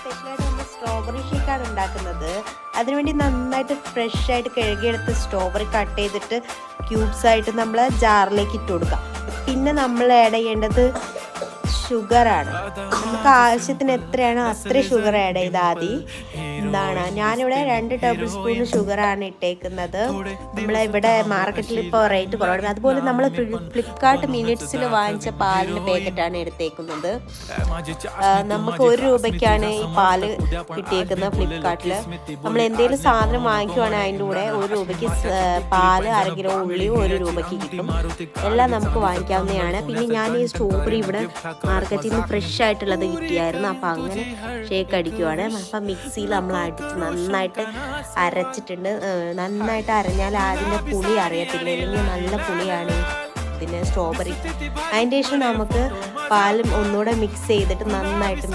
സ്പെഷ്യലായിട്ട് നമ്മൾ സ്ട്രോബെറി ഷേക്കാണ് ഉണ്ടാക്കുന്നത്. അതിനുവേണ്ടി നന്നായിട്ട് ഫ്രഷ് ആയിട്ട് കഴുകിയെടുത്ത് സ്ട്രോബെറി കട്ട് ചെയ്തിട്ട് ക്യൂബ്സ് ആയിട്ട് നമ്മൾ ജാറിലേക്ക് ഇട്ട് കൊടുക്കാം. പിന്നെ നമ്മൾ ആഡ് ചെയ്യേണ്ടത് ഷുഗറാണ്. നമുക്ക് ആവശ്യത്തിന് എത്രയാണോ അത്രയും ഷുഗർ ആഡ് ചെയ്താൽ മതി. ഞാനിവിടെ 2 ടേബിൾ സ്പൂൺ ഷുഗറാണ് ഇട്ടേക്കുന്നത്. നമ്മളിവിടെ മാർക്കറ്റിൽ ഇപ്പോൾ റേറ്റ് കുറവാണ്. അതുപോലെ നമ്മൾ ഫ്ലിപ്കാർട്ട് മിനിറ്റ്സിൽ വാങ്ങിച്ച പാലിൻ്റെ പാക്കറ്റാണ് എടുത്തേക്കുന്നത്. നമുക്ക് 1 രൂപയ്ക്കാണ് ഈ പാല് കിട്ടിയേക്കുന്നത് ഫ്ലിപ്കാർട്ടിൽ. നമ്മൾ എന്തെങ്കിലും സാധനം വാങ്ങിക്കുവാണെങ്കിൽ അതിൻ്റെ കൂടെ 1 രൂപയ്ക്ക് പാല്, 1/2 കിലോ ഉള്ളിയും 1 രൂപയ്ക്ക് കിട്ടും. എല്ലാം നമുക്ക് വാങ്ങിക്കാവുന്നതാണ്. പിന്നെ ഞാൻ ഈ സ്ട്രോബെറി ഇവിടെ മാർക്കറ്റിൽ നിന്ന് ഫ്രഷ് ആയിട്ടുള്ളത് കിട്ടിയായിരുന്നു. അപ്പോൾ അങ്ങനെ ഷേക്ക് അടിക്കുവാണ്. അപ്പം മിക്സിയിൽ നമ്മൾ അടിച്ച് നന്നായിട്ട് അരച്ചിട്ടുണ്ട്. നന്നായിട്ട് അരഞ്ഞാൽ അതിൻ്റെ പുളി അറിയത്തില്ല, അല്ലെങ്കിൽ നല്ല പുളിയാണ് ഇതിന് സ്ട്രോബെറി. അതിൻ്റെ ശേഷം നമുക്ക് പാലും ഒന്നുകൂടെ മിക്സ് ചെയ്തിട്ട് നന്നായിട്ട്